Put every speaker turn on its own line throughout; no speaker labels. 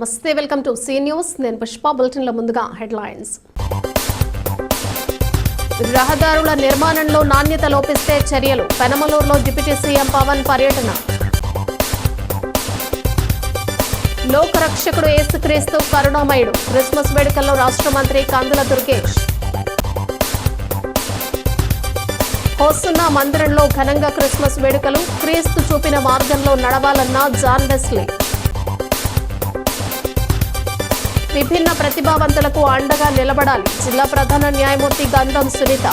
నమస్తే, welcome to C news. నేను పుష్ప. బులెటిన్ల ముందుగా హెడ్లైన్స్. రహదారుల నిర్మాణంలో నాణ్యత లోపిస్తే చర్యలు. పెనమలూరులో డిప్యూటీ సీఎం పవన్ పర్యటన. లోకరక్షకుడు యేసుక్రీస్తు కరుణామయుడు. క్రిస్మస్ వేడుకల్లో రాష్ట్ర మంత్రి కందుల దుర్గేష్. హోసున్న మందిరంలో ఘనంగా క్రిస్మస్ వేడుకలు. క్రీస్తు చూపిన మార్గంలో నడవాలన్న జాన్ వెస్లీ. విభిన్న ప్రతిభావంతులకు అండగా నిలబడాలి. జిల్లా ప్రధాన న్యాయమూర్తి గంధం సునీత.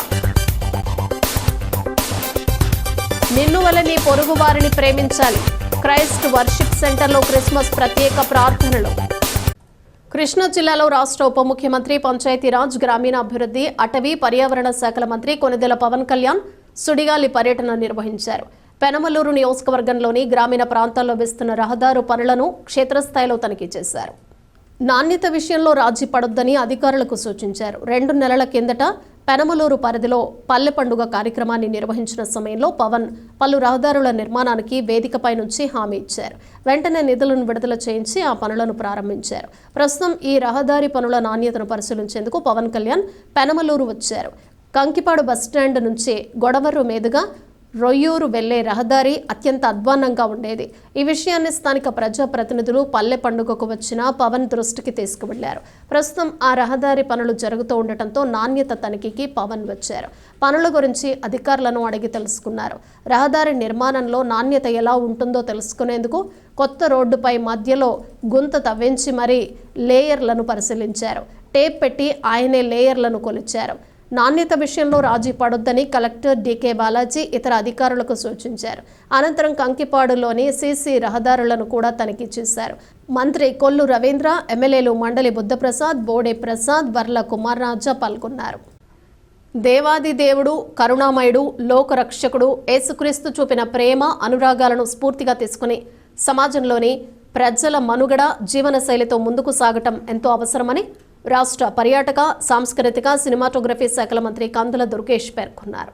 నిన్ను వలె నీ పొరుగు వారిని ప్రేమించాలి. క్రైస్ట్ వర్షిప్ సెంటర్లో క్రిస్మస్ ప్రత్యేక ప్రార్థనలు. కృష్ణా జిల్లాలో రాష్ట్ర ఉప ముఖ్యమంత్రి, పంచాయతీరాజ్, గ్రామీణాభివృద్ధి, అటవీ, పర్యావరణ శాఖల మంత్రి కొనిదెల పవన్ కళ్యాణ్ సుడిగాలి పర్యటన నిర్వహించారు. పెనమలూరు నియోజకవర్గంలోని గ్రామీణ ప్రాంతాల్లో వేస్తున్న రహదారు పనులను క్షేత్రస్థాయిలో తనిఖీ చేశారు. నాణ్యత విషయంలో రాజీ పడొద్దని అధికారులకు సూచించారు. 2 నెలల కిందట పెనమలూరు పరిధిలో పల్లె పండుగ కార్యక్రమాన్ని నిర్వహించిన సమయంలో పవన్ పలు రహదారుల నిర్మాణానికి వేదికపై నుంచి హామీ ఇచ్చారు. వెంటనే నిధులను విడుదల చేయించి ఆ పనులను ప్రారంభించారు. ప్రస్తుతం ఈ రహదారి పనుల నాణ్యతను పరిశీలించేందుకు పవన్ కళ్యాణ్ పెనమలూరు వచ్చారు. కంకిపాడు బస్టాండ్ నుంచి గొడవరు మీదుగా రొయ్యూరు వెళ్లే రహదారి అత్యంత అధ్వాన్నంగా ఉండేది. ఈ విషయాన్ని స్థానిక ప్రజాప్రతినిధులు పల్లె పండుగకు వచ్చిన పవన్ దృష్టికి తీసుకువెళ్లారు. ప్రస్తుతం ఆ రహదారి పనులు జరుగుతూ ఉండటంతో నాణ్యత తనిఖీకి పవన్ వచ్చారు. పనుల గురించి అధికారులను అడిగి తెలుసుకున్నారు. రహదారి నిర్మాణంలో నాణ్యత ఎలా ఉంటుందో తెలుసుకునేందుకు కొత్త రోడ్డుపై మధ్యలో గుంత తవ్వించి మరీ లేయర్లను పరిశీలించారు. టేప్ పెట్టి ఆయనే లేయర్లను కొలిచారు. నాణ్యత విషయంలో రాజీ పడొద్దని కలెక్టర్ డికే బాలాజీ ఇతర అధికారులకు సూచించారు. అనంతరం కంకిపాడులోని సీసీ రహదారులను కూడా తనిఖీ చేశారు. మంత్రి కొల్లు రవీంద్ర, ఎమ్మెల్యేలు మండలి బుద్ధప్రసాద్, బోడే ప్రసాద్, వర్ల కుమార్ రాజా పాల్గొన్నారు. దేవాది దేవుడు, కరుణామయుడు, లోకరక్షకుడు యేసుక్రీస్తు చూపిన ప్రేమ, అనురాగాలను స్ఫూర్తిగా తీసుకుని సమాజంలోని ప్రజల మనుగడ, జీవనశైలితో ముందుకు సాగటం ఎంతో అవసరమని రాష్ట్ర పర్యాటక, సాంస్కృతిక, సినిమాటోగ్రఫీ శాఖల మంత్రి కందుల దుర్గేష్ పేర్కొన్నారు.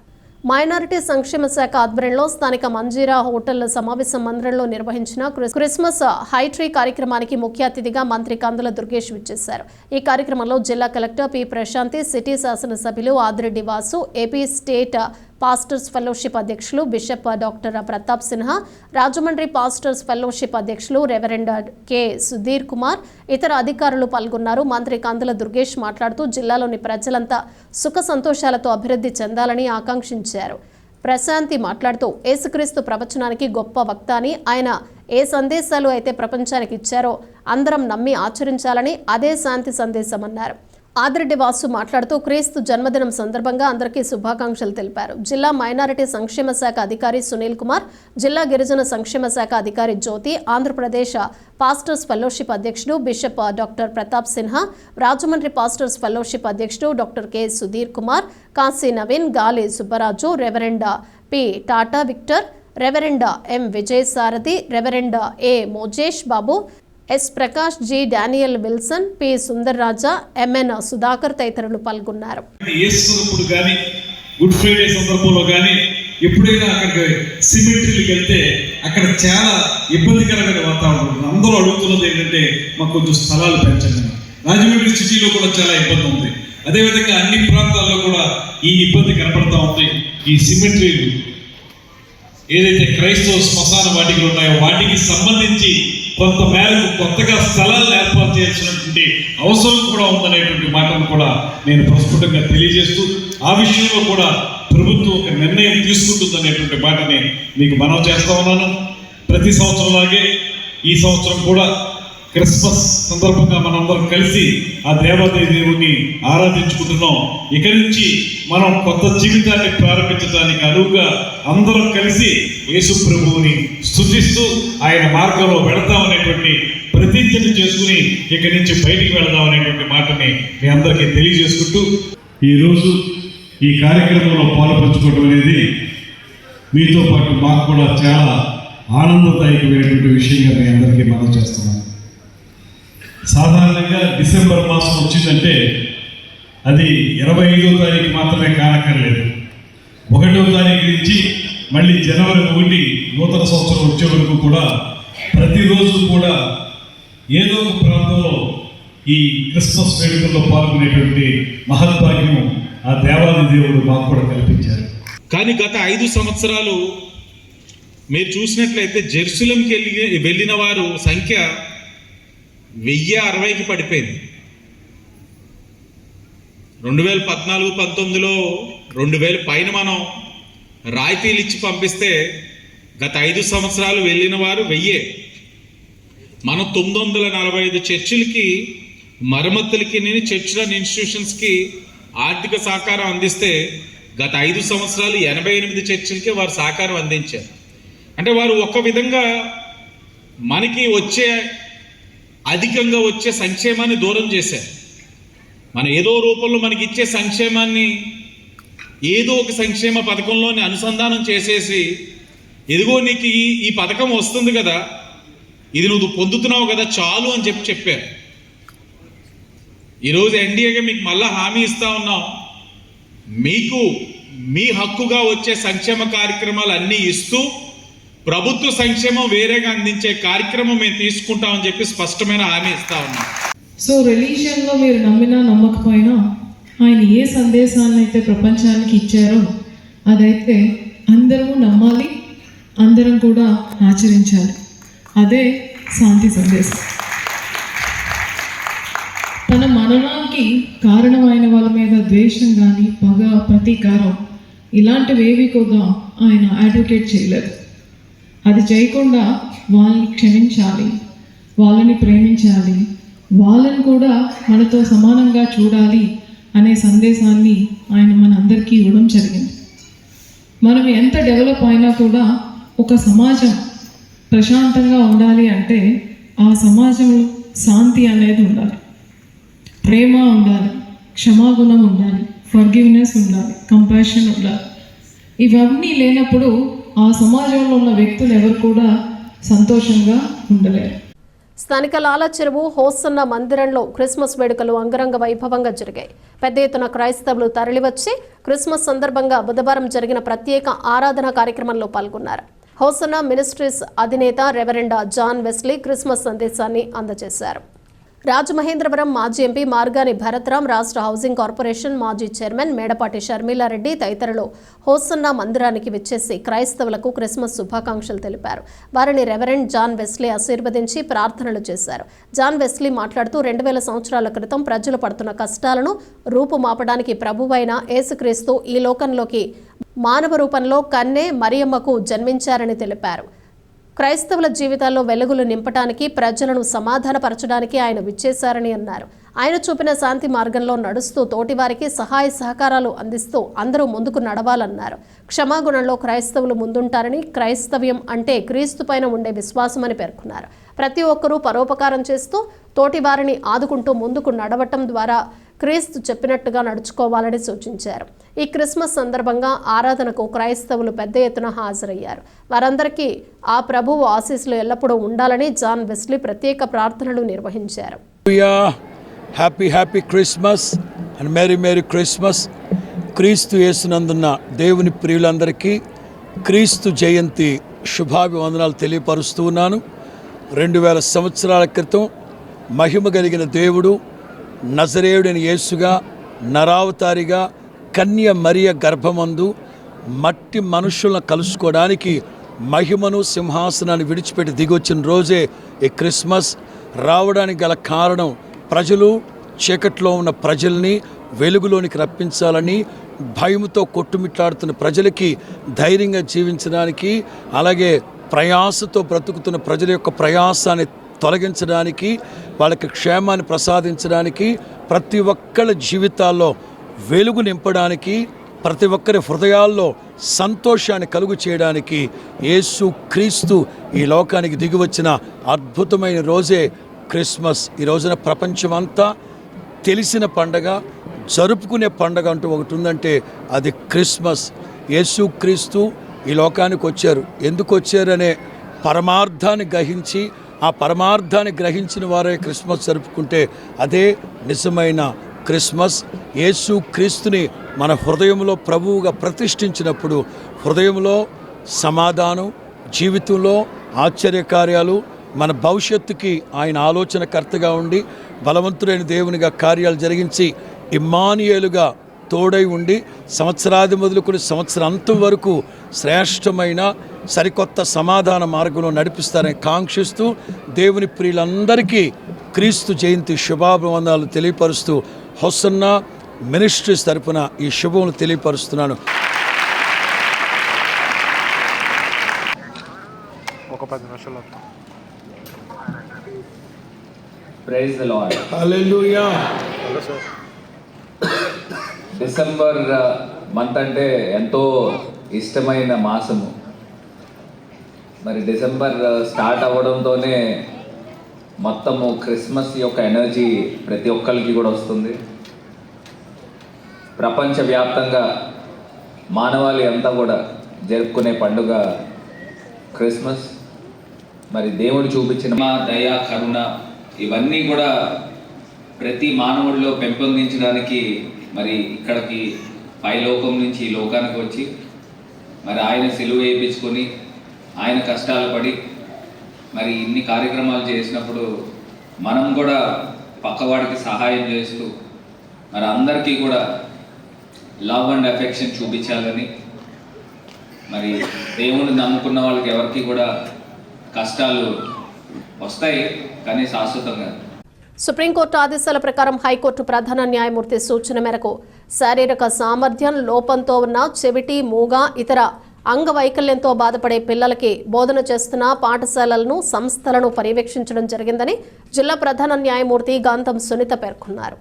మైనారిటీ సంక్షేమ శాఖ ఆధ్వర్యంలో స్థానిక మంజీరా హోటల్ సమావేశ మందిరంలో నిర్వహించిన క్రిస్మస్ హైట్రీ కార్యక్రమానికి ముఖ్య అతిథిగా మంత్రి కందుల దుర్గేష్ విచ్చేశారు. ఈ కార్యక్రమంలో జిల్లా కలెక్టర్ పి ప్రశాంతి, సిటీ శాసనసభ్యులు Adireddy Vasu, AP state pastors fellowship అధ్యక్షులు bishop doctor Pratap Sinha, Rajahmundry pastors fellowship అధ్యక్షులు రెవరెండ్ కె సుధీర్ కుమార్, ఇతర అధికారులు పాల్గొన్నారు. మంత్రి కందుల దుర్గేష్ మాట్లాడుతూ జిల్లాలోని ప్రజలంతా సుఖ సంతోషాలతో అభివృద్ధి చెందాలని ఆకాంక్షించారు. ప్రశాంతి మాట్లాడుతూ యేసుక్రీస్తు ప్రవచనానికి గొప్ప వక్త అని, ఆయన ఏ సందేశాలు అయితే ప్రపంచానికి ఇచ్చారో అందరం నమ్మి ఆచరించాలని, అదే శాంతి సందేశమన్నారు. ఆదిరెడ్డి వాసు మాట్లాడుతూ క్రీస్తు జన్మదినం సందర్భంగా అందరికీ శుభాకాంక్షలు తెలిపారు. జిల్లా మైనారిటీ సంక్షేమ శాఖ అధికారి సునీల్ కుమార్, జిల్లా గిరిజన సంక్షేమ శాఖ అధికారి జ్యోతి, ఆంధ్రప్రదేశ్ పాస్టర్స్ ఫెలోషిప్ అధ్యక్షుడు bishop doctor Pratap Sinha, Rajahmundry pastors fellowship అధ్యక్షుడు doctor K Sudheer Kumar, Kashi Naveen, Gali Subbaraju, reverend P Tata Victor, reverend M Vijay Sarathi, reverend A Mojesh Babu, S Prakash, G Daniel Wilson, P Sundar Raja, MN Sudhakar తదితరులు పాల్గొన్నారు.
గుడ్ ఫ్రైడే సందర్భంలో కానీ ఎప్పుడైనా అక్కడికి సిమెంట్రీలకు వెళ్తే అక్కడ చాలా ఇబ్బందికరమైన వాతావరణం. అందరూ అడుగుతున్నది ఏంటంటే మాకు కొంచెం స్థలాలు పెంచండి. రాజమండ్రి సిటీలో కూడా చాలా ఇబ్బంది ఉంది. అదేవిధంగా అన్ని ప్రాంతాల్లో కూడా ఈ ఇబ్బంది కనపడతా ఉంది. ఈ సిమెంట్రీలు ఏదైతే క్రైస్తవ శ్మశాన వాటికలు ఉన్నాయో వాటికి సంబంధించి కొంత మేరకు కొత్తగా స్థలాలను ఏర్పాటు చేయాల్సినటువంటి అవసరం కూడా ఉందనేటువంటి మాటను కూడా నేను ప్రస్ఫుటంగా తెలియజేస్తూ, ఆ విషయంలో కూడా ప్రభుత్వం ఒక నిర్ణయం తీసుకుంటుందనేటువంటి మాటని మీకు మనవి చేస్తా ఉన్నాను. ప్రతి సంవత్సరంలాగే ఈ సంవత్సరం కూడా క్రిస్మస్ సందర్భంగా మనందరం కలిసి ఆ దేవాదేవి దేవుణ్ణి ఆరాధించుకుంటున్నాం. ఇక్కడి నుంచి మనం కొత్త జీవితాన్ని ప్రారంభించడానికి అనువుగా అందరం కలిసి యేసు ప్రభువుని స్తుతిస్తూ ఆయన మార్గంలో వెళతామనేటువంటి ప్రతిజ్ఞను చేసుకుని ఇక్కడి నుంచి బయటికి వెళదామనేటువంటి మాటని మీ అందరికీ తెలియజేసుకుంటూ, ఈరోజు ఈ కార్యక్రమంలో పాల్పంచుకోవడం అనేది మీతో పాటు మాకు కూడా చాలా ఆనందదాయకమైనటువంటి విషయంగా మీ అందరికీ మనం చేస్తున్నాను. సాధారణంగా డిసెంబర్ మాసం వచ్చిందంటే అది 25వ తారీఖు మాత్రమే కానక్కర్లేదు. 1వ తారీఖు నుంచి మళ్ళీ జనవరి 1 నూతన సంవత్సరం వచ్చే వరకు కూడా ప్రతిరోజు కూడా ఏదో ఒక ప్రాంతంలో ఈ క్రిస్మస్ వేడుకల్లో పాల్గొనేటువంటి మహద్భాగ్యం ఆ దేవాది దేవుడు మాకు కూడా కల్పించారు.
కానీ గత 5 సంవత్సరాలు మీరు చూసినట్లయితే జెరూసలేంకి వెళ్ళిన వారు సంఖ్య 1060కి పడిపోయింది. 2014-19లో 2000 పైన మనం రాయితీలు ఇచ్చి పంపిస్తే గత 5 సంవత్సరాలు వెళ్ళిన వారు 1000. మనం 945 చర్చిలకి మరమ్మతులకి చర్చ్ అండ్ ఇన్స్టిట్యూషన్స్కి ఆర్థిక సహకారం అందిస్తే గత 5 సంవత్సరాలు 88 చర్చిలకి వారు సహకారం అందించారు. అంటే వారు ఒక విధంగా మనకి అధికంగా వచ్చే సంక్షేమాన్ని దూరం చేశారు. మన ఏదో రూపంలో మనకి ఇచ్చే సంక్షేమాన్ని ఏదో ఒక సంక్షేమ పథకంలోని అనుసంధానం చేసేసి, ఇదిగో నీకు ఈ పథకం వస్తుంది కదా, ఇది నువ్వు పొందుతున్నావు కదా, చాలు అని చెప్పారు. ఈరోజు ఎన్డీఏగా మీకు మళ్ళా హామీ ఇస్తా ఉన్నాం, మీకు మీ హక్కుగా వచ్చే సంక్షేమ కార్యక్రమాలు అన్నీ ఇస్తూ ప్రభుత్వ సంక్షేమం వేరేగా అందించే కార్యక్రమం మేము తీసుకుంటామని చెప్పి స్పష్టమైన హామీ ఇస్తా ఉన్నాం.
సో రిలీజియన్లో మీరు నమ్మినా నమ్మకపోయినా ఆయన ఏ సందేశాన్ని అయితే ప్రపంచానికి ఇచ్చారో అదైతే అందరూ నమ్మాలి, అందరం కూడా ఆచరించాలి. అదే శాంతి సందేశం. తన మరణానికి కారణమైన వాళ్ళ మీద ద్వేషం కానీ పగ, ప్రతీకారం ఇలాంటివేవి కూడా ఆయన అడ్వకేట్ చేయలేదు. అది చేయకుండా వాళ్ళని క్షమించాలి, వాళ్ళని ప్రేమించాలి, వాళ్ళని కూడా మనతో సమానంగా చూడాలి అనే సందేశాన్ని ఆయన మనందరికీ ఇవ్వడం జరిగింది. మనం ఎంత డెవలప్ అయినా కూడా ఒక సమాజం ప్రశాంతంగా ఉండాలి అంటే ఆ సమాజంలో శాంతి అనేది ఉండాలి, ప్రేమ ఉండాలి, క్షమాగుణం ఉండాలి, ఫర్గివ్నెస్ ఉండాలి, కంపాషన్ ఉండాలి. ఇవన్నీ లేనప్పుడు ఆ సమాజంలో ఉన్న వ్యక్తులు ఎవరు కూడా సంతోషంగా ఉండలేరు.
స్థానిక లాల చెరువు హోసన్న మందిరంలో క్రిస్మస్ వేడుకలు అంగరంగ వైభవంగా జరిగాయి. పెద్ద ఎత్తున క్రైస్తవులు తరలివచ్చి క్రిస్మస్ సందర్భంగా బుధవారం జరిగిన ప్రత్యేక ఆరాధన కార్యక్రమంలో పాల్గొన్నారు. హోసన్న మినిస్ట్రీస్ అధినేత రెవరెండ్ జాన్ వెస్లీ క్రిస్మస్ సందేశాన్ని అందజేశారు. రాజమహేంద్రవరం మాజీ ఎంపీ మార్గాని భరత్రాం, రాష్ట్ర హౌసింగ్ కార్పొరేషన్ మాజీ చైర్మన్ మేడపాటి షర్మిలారెడ్డి తదితరులు హోసన్న మందిరానికి విచ్చేసి క్రైస్తవులకు క్రిస్మస్ శుభాకాంక్షలు తెలిపారు. వారిని రెవరెండ్ జాన్ వెస్లీ ఆశీర్వదించి ప్రార్థనలు చేశారు. జాన్ వెస్లీ మాట్లాడుతూ 2000 సంవత్సరాల క్రితం ప్రజలు పడుతున్న కష్టాలను రూపుమాపడానికి ప్రభువైన యేసుక్రీస్తు ఈ లోకంలోకి మానవ రూపంలో కన్నే మరియమ్మకు జన్మించారని తెలిపారు. క్రైస్తవుల జీవితాల్లో వెలుగులు నింపడానికి, ప్రజలను సమాధానపరచడానికి ఆయన విచ్చేశారని అన్నారు. ఆయన చూపిన శాంతి మార్గంలో నడుస్తూ తోటివారికి సహాయ సహకారాలు అందిస్తూ అందరూ ముందుకు నడవాలన్నారు. క్షమాగుణంలో క్రైస్తవులు ముందుంటారని, క్రైస్తవ్యం అంటే క్రీస్తు పైన ఉండే విశ్వాసమని పేర్కొన్నారు. ప్రతి ఒక్కరూ పరోపకారం చేస్తూ తోటివారిని ఆదుకుంటూ ముందుకు నడవటం ద్వారా క్రీస్తు చెప్పినట్టుగా నడుచుకోవాలని సూచించారు. ఈ క్రిస్మస్ సందర్భంగా ఆరాధనకు క్రైస్తవులు పెద్ద ఎత్తున హాజరయ్యారు. వారందరికీ ఆ ప్రభువు ఆశీస్సులు ఎల్లప్పుడూ ఉండాలని జాన్ వెస్లీ ప్రత్యేక ప్రార్థనలు నిర్వహించారు.
Happy Christmas and merry Christmas. క్రీస్తు యేసునందున్న దేవుని ప్రియులందరికీ క్రీస్తు జయంతి శుభాభివందనాలు తెలియపరుస్తూ ఉన్నాను. 2000 సంవత్సరాల క్రితం మహిమ కలిగిన దేవుడు నజరేయుడైన యేసుగా నరావతారిగా కన్య మరియ గర్భమందు మట్టి మనుషులను కలుసుకోవడానికి మహిమను సింహాసనాన్ని విడిచిపెట్టి దిగొచ్చిన రోజే ఈ క్రిస్మస్. రావడానికి గల కారణం ప్రజలు చీకట్లో ఉన్న ప్రజల్ని వెలుగులోనికి రప్పించాలని, భయంతో కొట్టుమిట్లాడుతున్న ప్రజలకి ధైర్యంగా జీవించడానికి, అలాగే ప్రయాసతో బ్రతుకుతున్న ప్రజల యొక్క ప్రయాసాన్ని తొలగించడానికి, వాళ్ళకి క్షేమాన్ని ప్రసాదించడానికి, ప్రతి ఒక్కళ్ళ జీవితాల్లో వెలుగు నింపడానికి, ప్రతి ఒక్కరి హృదయాల్లో సంతోషాన్ని కలుగు చేయడానికి యేసు క్రీస్తు ఈ లోకానికి దిగివచ్చిన అద్భుతమైన రోజే క్రిస్మస్. ఈ రోజున ప్రపంచమంతా తెలిసిన పండగ, జరుపుకునే పండగ అంటూ ఒకటి ఉందంటే అది క్రిస్మస్. యేసు క్రీస్తు ఈ లోకానికి వచ్చారు. ఎందుకు వచ్చారనే పరమార్థాన్ని గ్రహించి, ఆ పరమార్థాన్ని గ్రహించిన వారే క్రిస్మస్ జరుపుకుంటే అదే నిజమైన క్రిస్మస్. యేసు క్రీస్తుని మన హృదయంలో ప్రభువుగా ప్రతిష్ఠించినప్పుడు హృదయంలో సమాధానం, జీవితంలో ఆశ్చర్యకార్యాలు, మన భవిష్యత్తుకి ఆయన ఆలోచనకర్తగా ఉండి బలవంతుడైన దేవునిగా కార్యాలు జరిగించి ఇమ్మానుయేలుగా తోడై ఉండి సంవత్సరాది మొదలుకొని సంవత్సరాంతం వరకు శ్రేష్టమైన సరికొత్త సమాధాన మార్గంలో నడిపిస్తారని కాంక్షిస్తూ దేవుని ప్రియులందరికీ క్రీస్తు జయంతి శుభాభివందనాలు తెలియపరుస్తూ హొసన్నా మినిస్ట్రీస్ తరపున ఈ శుభములు తెలియపరుస్తున్నాను.
Praise the lord.
Hallelujah.
December month అంటే ఎంతో ఇష్టమైన మాసము. మరి డిసెంబర్ స్టార్ట్ అవ్వడంతోనే మొత్తము క్రిస్మస్ యొక్క ఎనర్జీ ప్రతి ఒక్కరికి కూడా వస్తుంది. ప్రపంచవ్యాప్తంగా మానవాళి అంతా కూడా జరుపుకునే పండుగ క్రిస్మస్. మరి దేవుడు చూపించిన దయ, కరుణ ఇవన్నీ కూడా ప్రతి మానవుడిలో పెంపొందించడానికి మరి ఇక్కడికి పైలోకం నుంచి ఈ లోకానికి వచ్చి మరి ఆయన సిలువ వేయించుకొని ఆయన కష్టాలు పడి మరి ఇన్ని కార్యక్రమాలు చేసినప్పుడు మనం కూడా పక్కవాడికి సహాయం చేస్తూ మరి అందరికీ కూడా లవ్ అండ్ అఫెక్షన్ చూపించాలని, మరి దేవుని నమ్ముకున్న వాళ్ళకి ఎవరికి కూడా కష్టాలు వస్తాయి కానీ శాశ్వతంగా.
సుప్రీంకోర్టు ఆదేశాల ప్రకారం హైకోర్టు ప్రధాన న్యాయమూర్తి సూచన మేరకు శారీరక సామర్థ్యం లోపంతో ఉన్న చెవిటి, మూగ, ఇతర అంగవైకల్యంతో బాధపడే పిల్లలకి బోధన చేస్తున్న పాఠశాలలను, సంస్థలను పర్యవేక్షించడం జరిగిందని జిల్లా ప్రధాన న్యాయమూర్తి గంధం సునీత పేర్కొన్నారు.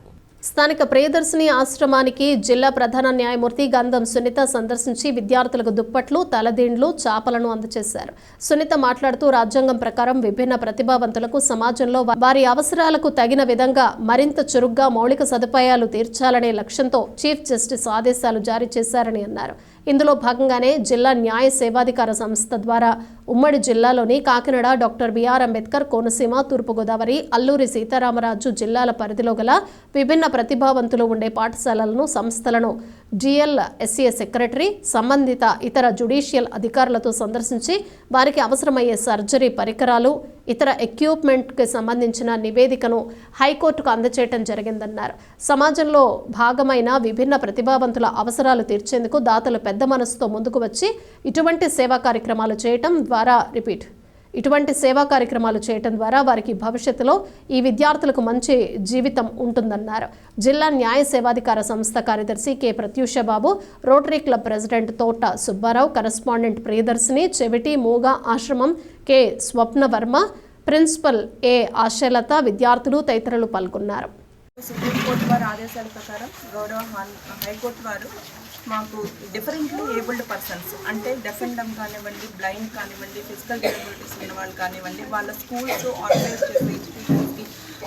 స్థానిక ప్రియదర్శిని ఆశ్రమానికి జిల్లా ప్రధాన న్యాయమూర్తి గంధం సునీత సందర్శించి విద్యార్థులకు దుప్పట్లు, తలదిండ్లు, చాపలను అందజేశారు. సునీత మాట్లాడుతూ రాజ్యాంగం ప్రకారం విభిన్న ప్రతిభావంతులకు సమాజంలో వారి అవసరాలకు తగిన విధంగా మరింత చురుగ్గా మౌలిక సదుపాయాలు తీర్చాలనే లక్ష్యంతో చీఫ్ జస్టిస్ ఆదేశాలు జారీ చేశారని అన్నారు. ఇందులో భాగంగానే జిల్లా న్యాయ సేవాధికార సంస్థ ద్వారా ఉమ్మడి జిల్లాలోని కాకినాడ, డాక్టర్ బిఆర్ అంబేద్కర్, కోనసీమ, తూర్పుగోదావరి, అల్లూరి సీతారామరాజు జిల్లాల పరిధిలో గల విభిన్న ప్రతిభావంతులు ఉండే పాఠశాలలను, సంస్థలను GLSA సెక్రటరీ సంబంధిత ఇతర జ్యుడిషియల్ అధికారులతో సందర్శించి వారికి అవసరమయ్యే సర్జరీ పరికరాలు, ఇతర ఎక్విప్మెంట్కి సంబంధించిన నివేదికను హైకోర్టుకు అందజేయడం జరిగిందన్నారు. సమాజంలో భాగమైన విభిన్న ప్రతిభావంతుల అవసరాలు తీర్చేందుకు దాతలు పెద్ద మనసుతో ముందుకు వచ్చి ఇటువంటి సేవా కార్యక్రమాలు చేయటం ద్వారా వారికి భవిష్యత్తులో ఈ విద్యార్థులకు మంచి జీవితం ఉంటుందన్నారు. జిల్లా న్యాయ సేవాధికార సంస్థ కార్యదర్శి కె ప్రత్యూషబాబు, రోటరీ క్లబ్ ప్రెసిడెంట్ తోట సుబ్బారావు, కరెస్పాండెంట్ ప్రియదర్శిని, చెవిటి, మూగ ఆశ్రమం కె స్వప్నవర్మ, ప్రిన్సిపల్ ఏ ఆశలత, విద్యార్థులు తదితరులు పాల్గొన్నారు.
సుప్రీంకోర్టు వారి ఆదేశాల ప్రకారం గౌరవ హైకోర్టు వారు మాకు డిఫరెంట్లీ ఏబుల్డ్ పర్సన్స్ అంటే డెఫ్ అండ్ డమ్ కానివ్వండి, బ్లైండ్ కానివ్వండి, ఫిజికల్ డిజబిలిటీస్ ఉన్న వాళ్ళు కానివ్వండి, వాళ్ళ స్కూల్స్ ఆర్గనైజ్ చేసే ఇన్స్టిట్యూషన్స్కి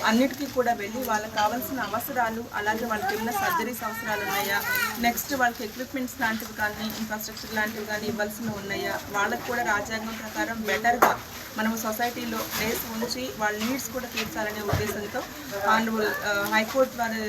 అన్నిటికీ కూడా వెళ్ళి వాళ్ళకి కావాల్సిన అవసరాలు, అలాగే వాళ్ళకి ఏమైనా సర్జరీస్ అవసరాలు ఉన్నాయా, నెక్స్ట్ వాళ్ళకి ఎక్విప్మెంట్స్ లాంటివి కానీ, ఇన్ఫ్రాస్ట్రక్చర్ లాంటివి కానీ ఇవ్వాల్సినవి ఉన్నాయా, వాళ్ళకి కూడా రాజ్యాంగం ప్రకారం బెటర్గా మనము సొసైటీలో ప్లేస్ ఉంచి వాళ్ళ నీడ్స్ కూడా తీర్చాలనే ఉద్దేశంతో హానరబుల్ హైకోర్టు వారి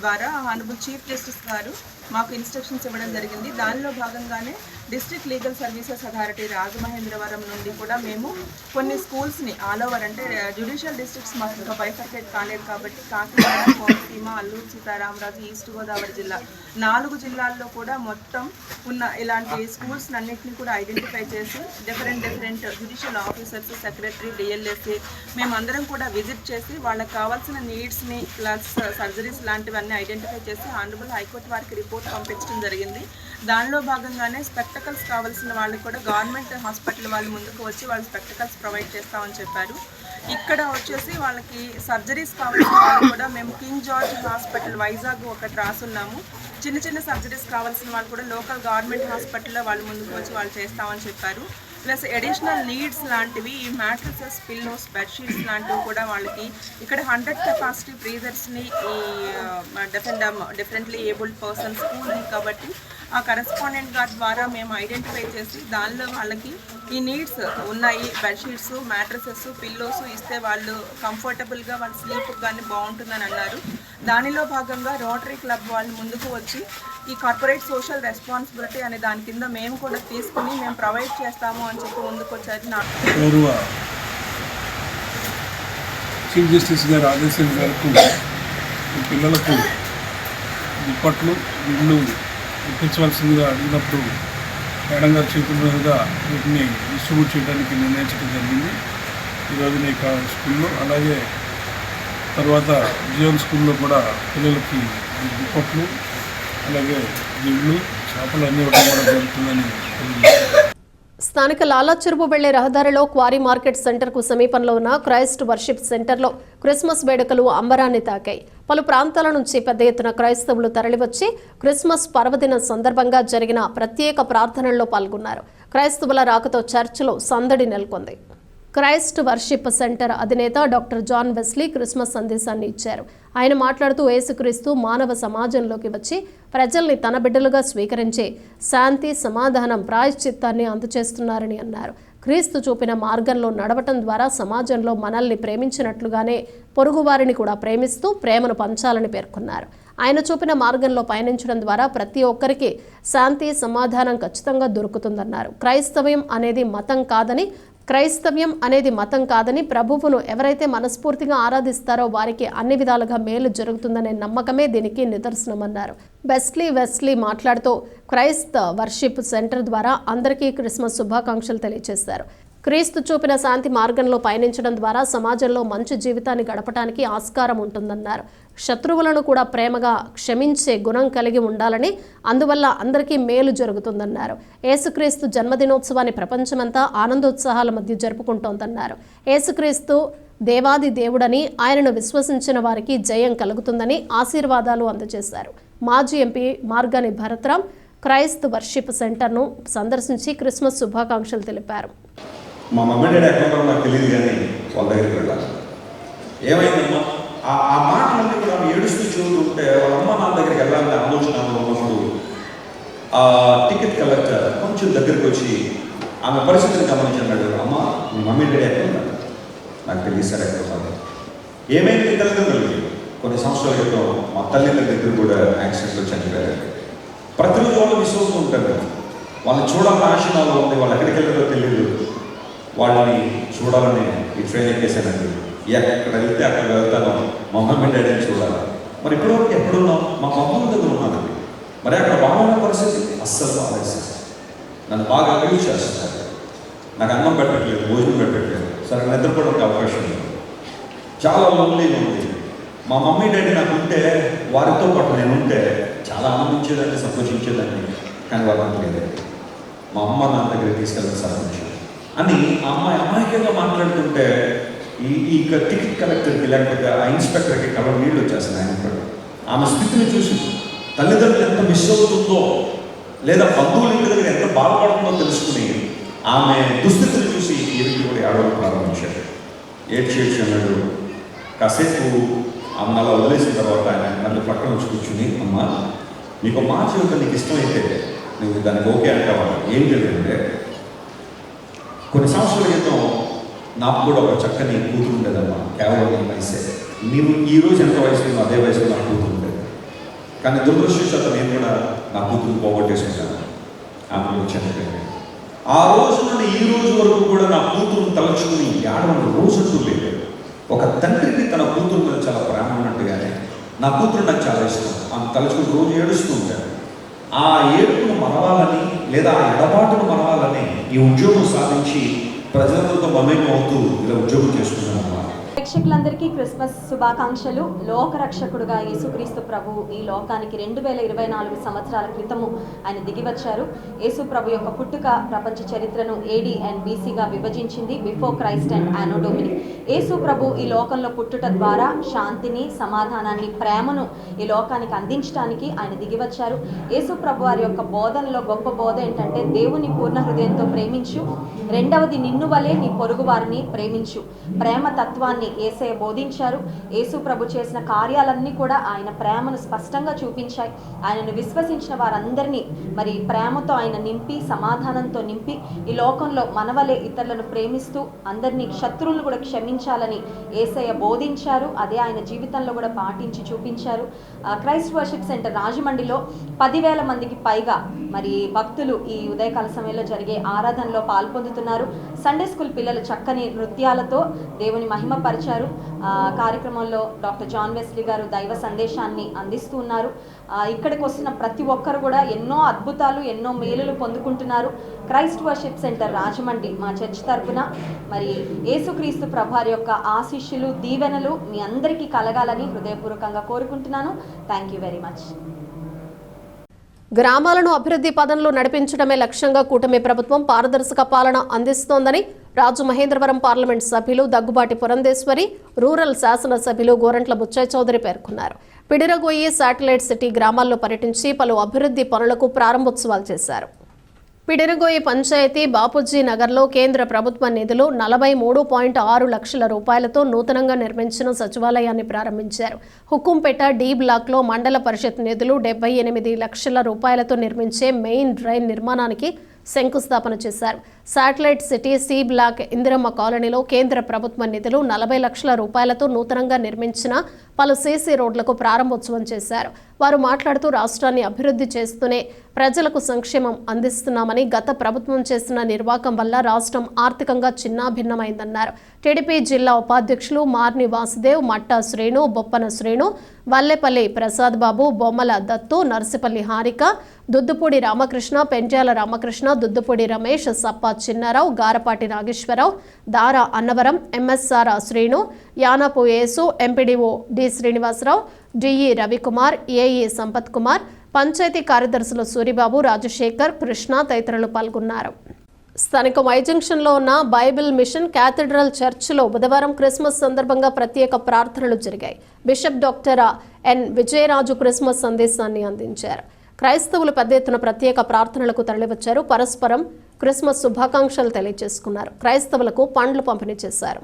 ద్వారా హానరబుల్ చీఫ్ జస్టిస్ గారు మాకు ఇన్స్ట్రక్షన్స్ ఇవ్వడం జరిగింది. దానిలో భాగంగానే district legal services authority Rajamahendravaram నుండి కూడా మేము కొన్ని స్కూల్స్ని ఆల్ ఓవర్ అంటే జ్యుడిషియల్ డిస్ట్రిక్ట్స్ మాకు ఇంకా బైఫర్కేట్ కాలేదు కాబట్టి కాకినాడ, కోనసీమ, అల్లూరు సీతారామరాజు, ఈస్ట్ గోదావరి జిల్లా 4 జిల్లాల్లో కూడా మొత్తం ఉన్న ఇలాంటి స్కూల్స్ అన్నింటినీ కూడా ఐడెంటిఫై చేసి different judicial officers, secretary, DLSA మేమందరం కూడా విజిట్ చేసి వాళ్ళకి కావాల్సిన నీడ్స్ని ప్లస్ సర్జరీస్ లాంటివన్నీ ఐడెంటిఫై చేసి హానరబుల్ హైకోర్టు వారికి రిపోర్ట్ పంపించడం జరిగింది. దానిలో భాగంగానే స్పెక్టకల్స్ కావాల్సిన వాళ్ళకి కూడా గవర్నమెంట్ హాస్పిటల్ వాళ్ళు ముందుకు వచ్చి వాళ్ళు స్పెక్టకల్స్ ప్రొవైడ్ చేస్తామని చెప్పారు. ఇక్కడ వచ్చేసి వాళ్ళకి సర్జరీస్ కావాల్సిన వాళ్ళు కూడా మేము కింగ్ జార్జ్ హాస్పిటల్ వైజాగ్ ఒకటి రాసున్నాము. చిన్న సర్జరీస్ కావాల్సిన వాళ్ళు కూడా లోకల్ గవర్నమెంట్ హాస్పిటల్లో వాళ్ళు ముందుకు వచ్చి వాళ్ళు చేస్తామని చెప్పారు. ప్లస్ అడిషనల్ నీడ్స్ లాంటివి ఈ మ్యాట్రసెస్, పిల్లోస్, బెడ్షీట్స్ లాంటివి కూడా వాళ్ళకి ఇక్కడ 100 కెపాసిటీ ప్రియదర్శిని ఈ డిఫరెంట్లీ ఏబుల్డ్ పర్సన్ స్కూల్ ఉంది కాబట్టి ఆ కరెస్పాండెంట్ గారి ద్వారా మేము ఐడెంటిఫై చేసి దానిలో వాళ్ళకి ఈ నీడ్స్ ఉన్నాయి, బెడ్షీట్స్, మ్యాట్రసెస్, పిల్లోస్ ఇస్తే వాళ్ళు కంఫర్టబుల్గా వాళ్ళ స్లీప్ కానీ బాగుంటుందని అన్నారు. దానిలో భాగంగా రోటరీ క్లబ్ వాళ్ళు ముందుకు వచ్చి ఈ కార్పొరేట్ సోషల్ రెస్పాన్సిబిలిటీ అనే దాని కింద మేము కూడా తీసుకుని మేము ప్రొవైడ్ చేస్తాము అని చెప్పి ముందుకు వచ్చారు.
గౌరవ
చీఫ్ జస్టిస్ గారి ఆదేశాల మేరకు ఈ పిల్లలకు దుప్పట్లు ఇళ్ళు ఇప్పించవలసిందిగా అడిగినప్పుడు మేడం గారి చేతుల మీదుగా వీటిని డిస్ట్రిబ్యూట్ చేయడానికి నిర్ణయించడం జరిగింది. ఈరోజు ఇక స్కూల్లో అలాగే తర్వాత జీవన్ స్కూల్లో కూడా పిల్లలకి దుప్పట్లు అలాగే ఇళ్ళు చేపలు అన్నీ ఇవ్వడం కూడా జరుగుతుందని తెలియజేస్తారు.
స్థానిక లాలా చెరువు వెళ్లే రహదారిలో క్వారీ మార్కెట్ సెంటర్కు సమీపంలో ఉన్న క్రైస్ట్ వర్షిప్ సెంటర్లో క్రిస్మస్ వేడుకలు అంబరాన్ని తాకాయి. పలు ప్రాంతాల నుంచి పెద్ద ఎత్తున క్రైస్తవులు తరలివచ్చి క్రిస్మస్ పర్వదిన సందర్భంగా జరిగిన ప్రత్యేక ప్రార్థనల్లో పాల్గొన్నారు. క్రైస్తవుల రాకతో చర్చిలో సందడి నెలకొంది. క్రైస్ట్ వర్షిప్ సెంటర్ అధినేత డాక్టర్ జాన్ వెస్లీ క్రిస్మస్ సందేశాన్ని ఇచ్చారు. ఆయన మాట్లాడుతూ యేసుక్రీస్తు మానవ సమాజంలోకి వచ్చి ప్రజల్ని తన బిడ్డలుగా స్వీకరించే శాంతి సమాధానం ప్రాయశ్చిత్తాన్ని అందజేస్తున్నారని అన్నారు. క్రీస్తు చూపిన మార్గంలో నడవటం ద్వారా సమాజంలో మనల్ని ప్రేమించినట్లుగానే పొరుగువారిని కూడా ప్రేమిస్తూ ప్రేమను పంచాలని పేర్కొన్నారు. ఆయన చూపిన మార్గంలో పయనించడం ద్వారా ప్రతి ఒక్కరికి శాంతి సమాధానం ఖచ్చితంగా దొరుకుతుందన్నారు. క్రైస్తవ్యం అనేది మతం కాదని ప్రభువును ఎవరైతే మనస్ఫూర్తిగా ఆరాధిస్తారో వారికి అన్ని విధాలుగా మేలు జరుగుతుందనే నమ్మకమే దీనికి నిదర్శనమన్నారు. వెస్లీ మాట్లాడుతూ క్రైస్త వర్షిప్ సెంటర్ ద్వారా అందరికీ క్రిస్మస్ శుభాకాంక్షలు తెలియజేశారు. క్రీస్తు చూపిన శాంతి మార్గంలో పయనించడం ద్వారా సమాజంలో మంచి జీవితాన్ని గడపడానికి ఆస్కారం ఉంటుందన్నారు. శత్రువులను కూడా ప్రేమగా క్షమించే గుణం కలిగి ఉండాలని, అందువల్ల అందరికీ మేలు జరుగుతుందన్నారు. యేసుక్రీస్తు జన్మదినోత్సవాన్ని ప్రపంచమంతా ఆనందోత్సాహాల మధ్య జరుపుకుంటోందన్నారు. యేసుక్రీస్తు దేవాది దేవుడని, ఆయనను విశ్వసించిన వారికి జయం కలుగుతుందని ఆశీర్వాదాలు అందజేశారు. మాజీ MP Margani Bharath Ram Christ worship సెంటర్ను సందర్శించి క్రిస్మస్ శుభాకాంక్షలు తెలిపారు.
మా మమ్మీ డాడీ ఎక్కడ నాకు తెలియదు కానీ వాళ్ళ దగ్గరికి వెళ్ళాలి. ఏమైందమ్మా ఆ మాటలన్నీ కూడా ఆమె ఏడుస్తూ చూస్తుంటే వాళ్ళ అమ్మ నా దగ్గరికి వెళ్ళాలని ఆలోచన ఉన్నప్పుడు ఆ టికెట్ కలెక్టర్ కొంచెం దగ్గరికి వచ్చి ఆమె పరిస్థితిని గమనించాడు. అమ్మ మీ మమ్మీ డాడీ ఎక్కడ ఉన్నారు? నాకు తెలియదు సార్ ఎక్కడ ఉన్నారు. ఏమైంది తల్లిదండ్రులకి? కొన్ని సంవత్సరాల క్రితం మా తల్లి దగ్గర కూడా యాక్సిడెంట్లో చనిపోయారు. ప్రతిరోజు వాళ్ళు విశ్వాసం ఉంటారు. వాళ్ళని చూడాలని ఆశ నాలో ఉంది. వాళ్ళు ఎక్కడికి వెళ్ళారో తెలియదు. వాళ్ళని చూడాలని ఈ ట్రైన్ ఎక్కేసానండి. ఎక్కడ వెళ్తే అక్కడ వెళ్తాను, మా మమ్మీ డాడీని చూడాలి. మరి ఇప్పటివరకు ఎక్కడున్నాం? మా మమ్మల్ని దగ్గర ఉన్నానండి. మరి అక్కడ బాగున్న పరిస్థితి అస్సలు బాగాలేదు. నన్ను బాగా అబ్యూజ్ చేస్తున్నారు. నాకు అన్నం పెట్టట్లేదు, భోజనం పెట్టట్లేదు, సరే నిద్రపోవడానికి అవకాశం లేదు. చాలా లోన్లీగా ఉంది. మా మమ్మీ డాడీ నాకు ఉంటే, వారితో పాటు నేను ఉంటే చాలా ఆనందించేదాన్ని, సంతోషించేదాన్ని. కానీ వాళ్ళకి లేదండి. మా అమ్మ నా దగ్గరికి తీసుకెళ్ళి సంతోషం అని అమ్మాయిగా మాట్లాడుతుంటే ఈ టికెట్ కలెక్టర్కి లేకపోతే ఆ ఇన్స్పెక్టర్కి కలవ నీళ్ళు వచ్చేస్తాయి. ఆయన ఆమె స్థితిని చూసి తల్లిదండ్రులు ఎంత మిస్ అవుతుందో లేదా బంధువుల ఇంటి దగ్గర ఎంత బాధపడుతుందో తెలుసుకుని ఆమె దుస్థితిని చూసి ఎదుటి కూడా ఏడవడం ప్రారంభించాడు. ఏడ్చి అన్నాడు. కాసేపు ఆమె అలా వదిలేసిన తర్వాత ఆయన మళ్ళీ పక్కన వచ్చి కూర్చుని, అమ్మ నీకు మా జీవితం నీకు ఇష్టమైతే నువ్వు దానికి ఓకే అంటావా? ఏం జరిగిందంటే, కొన్ని సంవత్సరాల క్రితం నాకు కూడా ఒక చక్కని కూతురు ఉండేదమ్మా. కేవలం నీ వయసే. నీవు ఈరోజు ఎంత వయసు నువ్వు అదే వయసులో నా కూతురు ఉండేది. కానీ దురదృష్టవశాత్తు నేను కూడా నా కూతురు పోగొట్టేసుకుంటాను. ఆమె చనిపోయింది. ఆ రోజు నుండి ఈ రోజు వరకు కూడా నా కూతురుని తలుచుకుని ఏడవని రోజంటూ లేదు. ఒక తండ్రికి తన కూతురు మీద చాలా ప్రేమ ఉన్నట్టుగానే నా కూతురు నాకు చాలా ఇష్టం. ఆమె తలుచుకుని రోజు ఏడుస్తూ ఉంటాను. ఆ ఏడుపును మరవాలని లేదా ఆ ఎడబాటును మరవాలని ఈ ఉద్యోగం సాధించి ప్రజలందరితో మమేకం అవుతూ ఇలా ఉద్యోగం చేసుకున్నాను.
ప్రేక్షకులందరికీ క్రిస్మస్ శుభాకాంక్షలు. లోకరక్షకుడుగా యేసుక్రీస్తు ప్రభు ఈ లోకానికి 2024 సంవత్సరాల క్రితము ఆయన దిగివచ్చారు. యేసు ప్రభు యొక్క పుట్టుక ప్రపంచ చరిత్రను AD అండ్ BCగా విభజించింది, before Christ and anno domini. యేసు ప్రభు ఈ లోకంలో పుట్టుట ద్వారా శాంతిని, సమాధానాన్ని, ప్రేమను ఈ లోకానికి అందించడానికి ఆయన దిగివచ్చారు. యేసు ప్రభు వారి యొక్క బోధనలో గొప్ప బోధ ఏంటంటే, దేవుని పూర్ణ హృదయంతో ప్రేమించు, రెండవది నిన్ను వలే నీ పొరుగు వారిని ప్రేమించు. ప్రేమ తత్వాన్ని యేసయ్య బోధించారు. యేసు ప్రభు చేసిన కార్యాలన్నీ కూడా ఆయన ప్రేమను స్పష్టంగా చూపించాయి. ఆయనను విశ్వసించిన వారందరినీ మరి ప్రేమతో ఆయన నింపి, సమాధానంతో నింపి ఈ లోకంలో మనవలే ఇతరులను ప్రేమిస్తూ అందరినీ, శత్రువులను కూడా క్షమించాలని యేసయ్య బోధించారు. అదే ఆయన జీవితంలో కూడా పాటించి చూపించారు. క్రైస్ట్ వర్షిప్ సెంటర్ రాజమండ్రిలో 10,000 మందికి పైగా మరి భక్తులు ఈ ఉదయకాల సమయంలో జరిగే ఆరాధనలో పాల్పొందుతున్నారు. సండే స్కూల్ పిల్లలు చక్కని నృత్యాలతో దేవుని మహిమపరిచి బలపరిచారు. కార్యక్రమంలో డాక్టర్ జాన్ వెస్లీ గారు దైవ సందేశాన్ని అందిస్తూ ఉన్నారు. ఇక్కడికి వస్తున్న ప్రతి ఒక్కరు కూడా ఎన్నో అద్భుతాలు, ఎన్నో మేలులు పొందుకుంటున్నారు. క్రైస్ట్ వర్షిప్ సెంటర్ రాజమండ్రి మా చర్చ్ తరపున మరి యేసుక్రీస్తు ప్రభువారి యొక్క ఆశీస్సులు, దీవెనలు మీ అందరికీ కలగాలని హృదయపూర్వకంగా కోరుకుంటున్నాను. Thank you very much.
గ్రామాలను అభివృద్ధి పదంలో నడిపించడమే లక్ష్యంగా కూటమి ప్రభుత్వం పారదర్శక పాలన అందిస్తోందని రాజమహేంద్రవరం పార్లమెంట్ సభ్యులు దగ్గుబాటి పురంధేశ్వరి, రూరల్ శాసనసభ్యులు గోరంట్ల బుచ్చయ్య చౌదరి పేర్కొన్నారు. పిడిరగొయ్యి శాటిలైట్ సిటీ గ్రామాల్లో పర్యటించి పలు అభివృద్ధి పనులకు ప్రారంభోత్సవాలు చేశారు. పిడిరగొయ్యి పంచాయతీ బాపూజీ నగర్లో కేంద్ర ప్రభుత్వ నిధులు 43.6 లక్షల రూపాయలతో నూతనంగా నిర్మించిన సచివాలయాన్ని ప్రారంభించారు. హుకుంపేట డి బ్లాక్లో మండల పరిషత్ నిధులు 78 లక్షల రూపాయలతో నిర్మించే మెయిన్ డ్రైన్ నిర్మాణానికి శంకుస్థాపన చేశారు. Satellite city C block Indiramma కాలనీలో కేంద్ర ప్రభుత్వ నిధులు 40 లక్షల రూపాయలతో నూతనంగా నిర్మించిన పలు సీసీ రోడ్లకు ప్రారంభోత్సవం చేశారు. వారు మాట్లాడుతూ రాష్ట్రాన్ని అభివృద్ధి చేస్తూనే ప్రజలకు సంక్షేమం అందిస్తున్నామని, గత ప్రభుత్వం చేసిన నిర్వాకం వల్ల రాష్ట్రం ఆర్థికంగా చిన్నాభిన్నమైందన్నారు. టీడీపీ జిల్లా ఉపాధ్యక్షులు మార్ని వాసుదేవ్, మట్టా శ్రేణు, బొప్పన శ్రేణు, వల్లేపల్లి ప్రసాద్ బాబు, బొమ్మల దత్తు, నర్సిపల్లి హారిక, దుద్దుపూడి రామకృష్ణ, పెంట్యాల రామకృష్ణ, దుద్దుపూడి రమేష్, సప్ప Chinnarao, Garapati Nageswararao, Dara Annavaram, MSR Srinu, Yanapu Yesu, MPDO D Srinivasarao, DE Ravikumar, AE Sampath Kumar, పంచాయతీ కార్యదర్శులు సూరిబాబు, రాజశేఖర్, కృష్ణ తదితరులు పాల్గొన్నారు. స్థానిక వై జంక్షన్లో ఉన్న బైబిల్ మిషన్ క్యాథడ్రల్ చర్చిలో బుధవారం క్రిస్మస్ సందర్భంగా ప్రత్యేక ప్రార్థనలు జరిగాయి. Bishop doctor N Vijayaraju Christmas సందేశాన్ని అందించారు. క్రైస్తవులు పెద్ద ఎత్తున ప్రత్యేక ప్రార్థనలకు తరలివచ్చారు. పరస్పరం క్రిస్మస్ శుభాకాంక్షలు తెలియజేసుకున్నారు. క్రైస్తవులకు పండ్లు పంపిణీ చేశారు.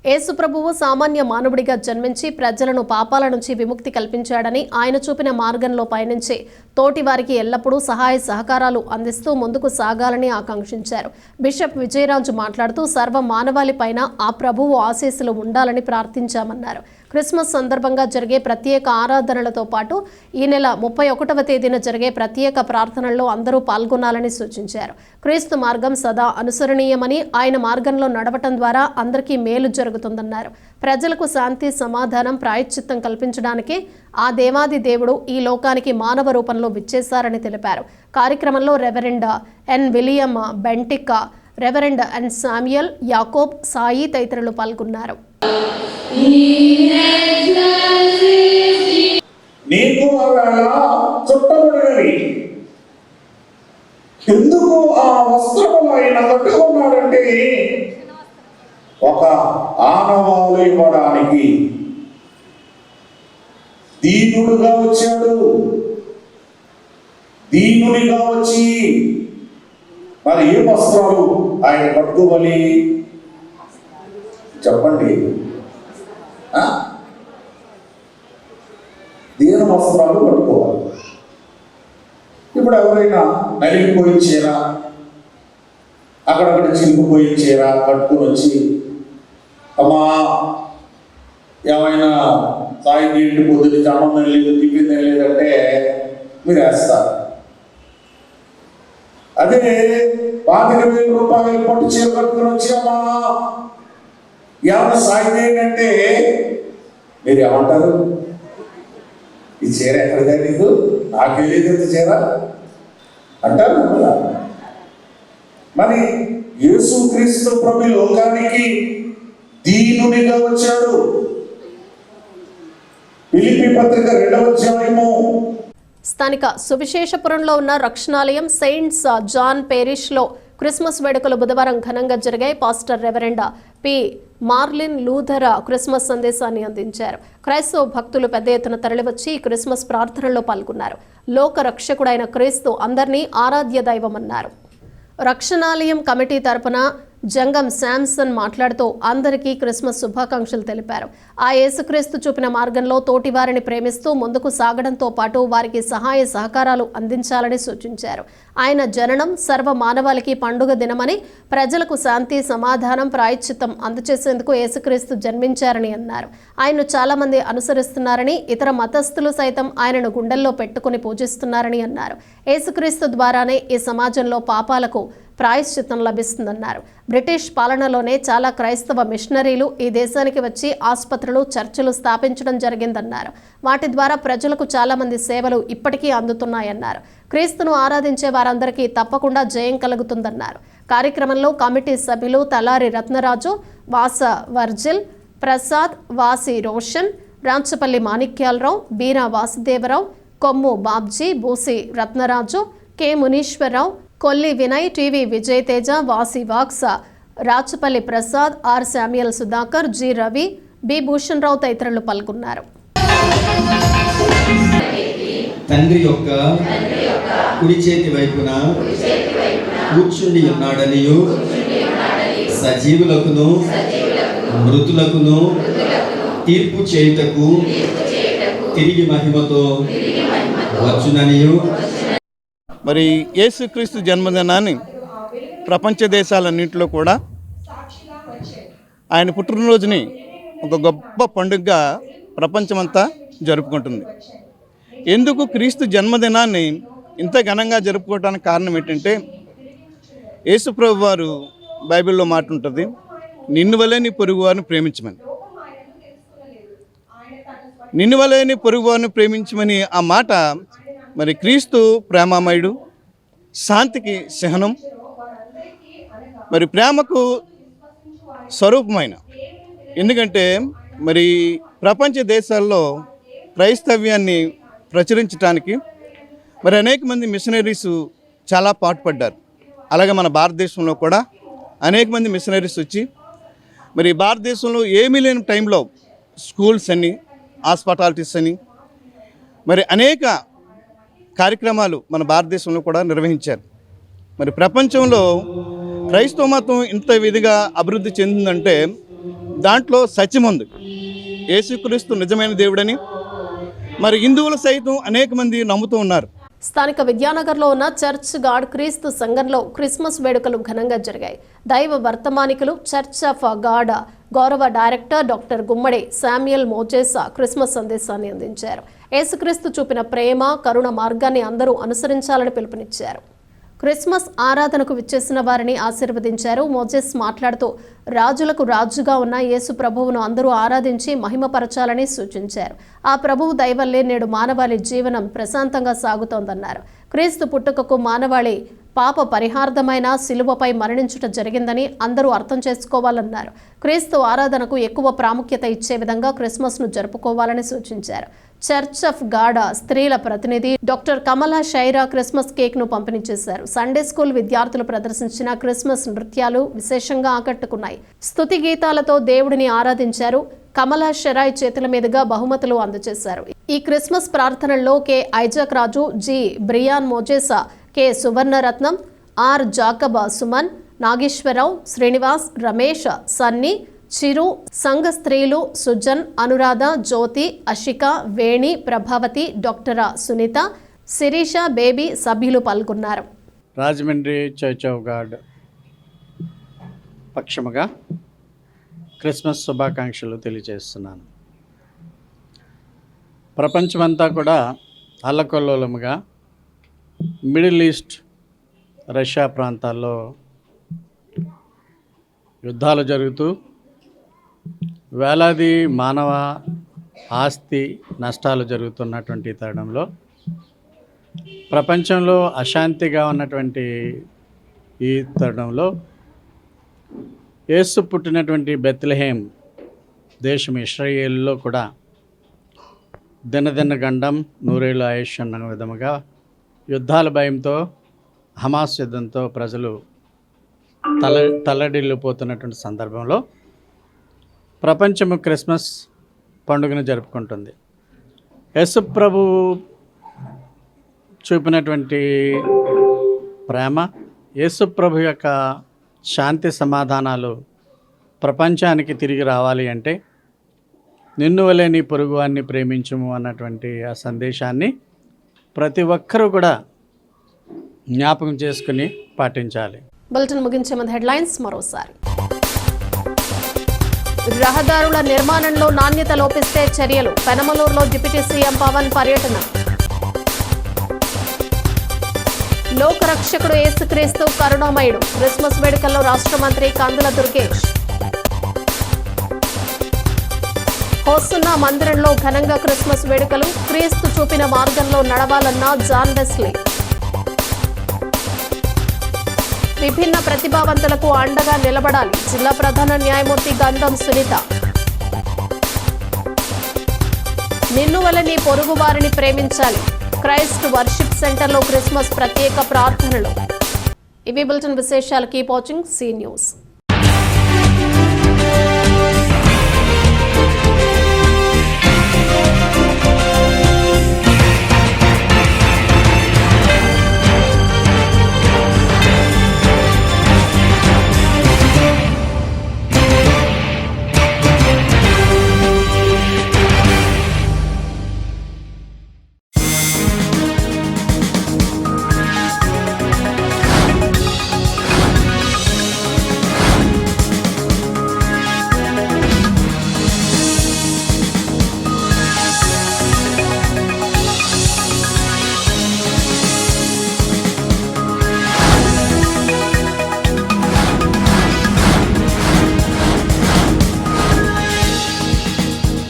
యేసుప్రభువు సామాన్య మానవుడిగా జన్మించి ప్రజలను పాపాల నుంచి విముక్తి కల్పించాడని, ఆయన చూపిన మార్గంలో పయనించి తోటి వారికి ఎల్లప్పుడూ సహాయ సహకారాలు అందిస్తూ ముందుకు సాగాలని ఆకాంక్షించారు. బిషప్ విజయరాజు మాట్లాడుతూ సర్వ మానవాళి పైన ఆ ప్రభువు ఆశీస్సులు ఉండాలని ప్రార్థించామన్నారు. క్రిస్మస్ సందర్భంగా జరిగే ప్రత్యేక ఆరాధనలతో పాటు ఈ నెల 31వ తేదీన జరిగే ప్రత్యేక ప్రార్థనల్లో అందరూ పాల్గొనాలని సూచించారు. క్రీస్తు మార్గం సదా అనుసరణీయమని, ఆయన మార్గంలో నడవటం ద్వారా అందరికీ మేలు జరుగుతుందన్నారు. ప్రజలకు శాంతి, సమాధానం, ప్రాయశ్చిత్తం కల్పించడానికి ఆ దేవాది దేవుడు ఈ లోకానికి మానవ రూపంలో విచ్చేశారని తెలిపారు. కార్యక్రమంలో reverend N William Bentick, reverend N Samuel, Yakob, Sai తదితరులు పాల్గొన్నారు.
నీకు చుట్టబడినవి ఎందుకు ఆ వస్త్రములు ఆయన కట్టుకున్నాడంటే ఒక ఆనవాలు ఇవ్వడానికి. దీనుడుగా వచ్చాడు, దీనునిగా వచ్చి మరి ఏ వస్త్రాలు ఆయన కట్టుకోవాలి చెప్పండి? దీని వస్త్రాలు కట్టుకోవాలి. ఇప్పుడు ఎవరైనా నలిగిపోయి చీర, అక్కడక్కడ చిరిగిపోయి చీర కట్టుకుని వచ్చి అమ్మా ఏమైనా సాయం చేయండి, పొద్దున్న అన్నం లేదు, టిఫిన్ లేదంటే మీరు వేస్తారు. అదే 25,000 రూపాయలు పట్టు చీర కట్టుకుని వచ్చి అమ్మా ఏమైనా సాయం చేయండి అంటే మీరు ఏమంటారు? ఈ చీర ఎక్కడిదా నీకు, నాకే లేదు చీర అంటారు. మరి యేసుక్రీస్తు ప్రభు లోకానికి దీనునిగా వచ్చాడు. ఫిలిప్పీ పత్రిక 2వ అధ్యాయము.
స్థానిక సువిశేషపురంలో ఉన్న రక్షణాలయం సెయింట్స్ జాన్ పేరిష్లో క్రిస్మస్ వేడుకలు బుధవారం ఘనంగా జరిగాయి. Pastor reverend P marlin Luther Christmas సందేశాన్ని అందించారు. క్రైస్తవ భక్తులు పెద్ద ఎత్తున తరలివచ్చి క్రిస్మస్ ప్రార్థనల్లో పాల్గొన్నారు. లోక రక్షకుడైన క్రీస్తు అందరినీ ఆరాధ్య దైవమన్నారు. రక్షణాలయం కమిటీ తరపున జంగం శాంసన్ మాట్లాడుతూ అందరికీ క్రిస్మస్ శుభాకాంక్షలు తెలిపారు. ఆ యేసుక్రీస్తు చూపిన మార్గంలో తోటి వారిని ప్రేమిస్తూ ముందుకు సాగడంతో పాటు వారికి సహాయ సహకారాలు అందించాలని సూచించారు. ఆయన జననం సర్వ మానవాళికి పండుగ దినమని, ప్రజలకు శాంతి, సమాధానం, ప్రాయశ్చిత్తం అందచేసేందుకు యేసుక్రీస్తు జన్మించారని అన్నారు. ఆయన్ను చాలా మంది అనుసరిస్తున్నారని, ఇతర మతస్థులు సైతం ఆయనను గుండెల్లో పెట్టుకుని పూజిస్తున్నారని అన్నారు. యేసుక్రీస్తు ద్వారానే ఈ సమాజంలో పాపాలకు ప్రాయశ్చిత్తం లభిస్తుందన్నారు. బ్రిటిష్ పాలనలోనే చాలా క్రైస్తవ మిషనరీలు ఈ దేశానికి వచ్చి ఆసుపత్రులు, చర్చిలు స్థాపించడం జరిగిందన్నారు. వాటి ద్వారా ప్రజలకు చాలా మంది సేవలు ఇప్పటికీ అందుతున్నాయన్నారు. క్రీస్తును ఆరాధించే వారందరికీ తప్పకుండా జయం కలుగుతుందన్నారు. కార్యక్రమంలో కమిటీ సభ్యులు తలారి రత్నరాజు, వాస Virgil, Prasad, Vasi Roshan, Ranchapalli Manikyalarao, Beera Vasudevarao, Kommu Babji, Boosi Ratnaraju, K Muneeswararao, Kolli Vinay, TV Vijay Teja, Vasi వాక్స, Rachapalli Prasad, R Samuel Sudhakar, G Ravi, B Bhushan Rao తదితరులు పాల్గొన్నారు.
తండ్రి యొక్క కుడి చేతి వైపున కూర్చుండి ఉన్నాడనియు సజీవులకును మృతులకును తీర్పు చేయుటకు తిరిగి మహిమతో వచ్చుననియు.
మరి యేసుక్రీస్తు జన్మదినాన్ని ప్రపంచ దేశాలన్నింటిలో కూడా ఆయన పుట్టినరోజుని ఒక గొప్ప పండుగగా ప్రపంచమంతా జరుపుకుంటుంది. ఎందుకు క్రీస్తు జన్మదినాన్ని ఇంత ఘనంగా జరుపుకోవడానికి కారణం ఏంటంటే, యేసుప్రభు వారు బైబిల్లో మాట ఉంటుంది, నిన్ను వలె నీ పొరుగు వారిని ప్రేమించమని. నిన్ను వలె నీ పొరుగు వారిని ప్రేమించమని ఆ మాట మరి క్రీస్తు ప్రేమామయుడు, శాంతికి చిహ్నం, మరి ప్రేమకు స్వరూపమైన. ఎందుకంటే మరి ప్రపంచ దేశాల్లో క్రైస్తవ్యాన్ని ప్రచురించడానికి మరి అనేక మంది మిషనరీస్ చాలా పాటుపడ్డారు. అలాగే మన భారతదేశంలో కూడా అనేక మంది మిషనరీస్ వచ్చి మరి భారతదేశంలో ఏమీ లేని టైంలో స్కూల్స్ అని, హాస్పిటాలిటీస్ అని మరి అనేక కార్యక్రమాలు మన భారతదేశంలో కూడా నిర్వహించారు. మరి ప్రపంచంలో క్రైస్తవ మతం ఇంత విధిగా అభివృద్ధి చెందిందంటే దాంట్లో సత్యం ఉంది. యేసుక్రీస్తు నిజమైన దేవుడని మరి హిందువులు సైతం అనేక మంది నమ్ముతూ ఉన్నారు.
స్థానిక విద్యానగర్లో ఉన్న చర్చ్ గాడ్ క్రీస్తు సంఘంలో క్రిస్మస్ వేడుకలు ఘనంగా జరిగాయి. దైవ వర్తమానికులు, చర్చ్ ఆఫ్ గాడ్ గౌరవ డైరెక్టర్ డాక్టర్ గుమ్మడి శామ్యుయల్ మోజేసా క్రిస్మస్ సందేశాన్ని అందించారు. యేసుక్రీస్తు చూపిన ప్రేమ, కరుణ మార్గాన్ని అందరూ అనుసరించాలని పిలుపునిచ్చారు. క్రిస్మస్ ఆరాధనకు విచ్చేసిన వారిని ఆశీర్వదించారు. మోజెస్ మాట్లాడుతూ రాజులకు రాజుగా ఉన్న యేసు ప్రభువును అందరూ ఆరాధించి మహిమపరచాలని సూచించారు. ఆ ప్రభువు దయవల్లే నేడు మానవాళి జీవనం ప్రశాంతంగా సాగుతోందన్నారు. క్రీస్తు పుట్టుకకు మానవాళి పాప పరిహార్థమైన శిలువపై మరణించుట జరిగిందని అందరూ అర్థం చేసుకోవాలన్నారు. క్రీస్తు ఆరాధనకు ఎక్కువ ప్రాముఖ్యత ఇచ్చే విధంగా క్రిస్మస్ను జరుపుకోవాలని సూచించారు. చర్చ్ ఆఫ్ గాడ్ స్త్రీల ప్రతినిధి డాక్టర్ కమలా షైరా క్రిస్మస్ కేక్ను పంపిణీ చేశారు. సండే స్కూల్ విద్యార్థులు ప్రదర్శించిన క్రిస్మస్ నృత్యాలు విశేషంగా ఆకట్టుకున్నాయి. స్తుతి గీతాలతో దేవుడిని ఆరాధించారు. కమలా షెరాయ్ చేతుల మీదుగా బహుమతులు అందజేశారు. ఈ క్రిస్మస్ ప్రార్థనల్లో K Isaac Raju, G Brian మోజేసా, K Suvarnaratnam, R Jacob Suman, Nageswararao, Srinivas, Ramesh, Sunny, Chiru, సంఘ స్త్రీలు సుజన్, అనురాధ, జ్యోతి, అషిక, వేణి, ప్రభావతి, డాక్టర్ సునీత, శిరీష, బేబీ సభ్యులు పాల్గొన్నారు.
రాజమండ్రి చర్చ్ ఆఫ్ గాడ్ పక్షముగా క్రిస్మస్ శుభాకాంక్షలు తెలియజేస్తున్నాను. ప్రపంచమంతా కూడా అల్లకల్లోలముగా మిడిల్ ఈస్ట్, రష్యా ప్రాంతాల్లో యుద్ధాలు జరుగుతూ వేలాది మానవ ఆస్తి నష్టాలు జరుగుతున్నటువంటి తరుణంలో ప్రపంచంలో అశాంతిగా ఉన్నటువంటి ఈ తరుణంలో యేసు పుట్టినటువంటి బెత్లెహేం దేశం ఇశ్రాయేలులో కూడా దినదిన గండం నూరేళ్ళు ఆయుష్ అన్న విధముగా యుద్ధాల భయంతో, హమాస్ యుద్ధంతో ప్రజలు తల్లడిల్లిపోతున్నటువంటి సందర్భంలో ప్రపంచము క్రిస్మస్ పండుగను జరుపుకుంటుంది. యేసు ప్రభు చూపినటువంటి ప్రేమ, యేసు ప్రభు యొక్క శాంతి సమాధానాలు ప్రపంచానికి తిరిగి రావాలి అంటే నిన్ను వలె నీ పొరుగువాన్ని ప్రేమించుము అన్నటువంటి ఆ సందేశాన్ని ప్రతి ఒక్కరూ కూడా జ్ఞాపకం చేసుకుని పాటించాలి.
బులెటిన్ ముగించే ముందు హెడ్లైన్స్ మరోసారి. రహదారుల నిర్మాణంలో నాణ్యత లోపిస్తే చర్యలు, పెనమలూరులో డిప్యూటీ సీఎం పవన్ పర్యటన. లోకరక్షకుడు యేసుక్రీస్తు కరుణామయుడు క్రిస్మస్ వేడుకల్లో రాష్ట్ర మంత్రి కందుల దుర్గేష్. హోసున్నా మందిరంలో ఘనంగా క్రిస్మస్ వేడుకలు, క్రీస్తు చూపిన మార్గంలో నడవాలన్న జాన్ వెస్లీ. విభిన్న ప్రతిభావంతులకు అండగా నిలబడాలి జిల్లా ప్రధాన న్యాయమూర్తి గంధం సునీత. నిన్ను వల్ల నీ పొరుగు వారిని ప్రేమించాలి క్రైస్ట్ వర్షిప్ సెంటర్లో క్రిస్మస్ ప్రత్యేక ప్రార్థనలు. ఇవి బులెటిన్ విశేషాలు. Keep watching see news.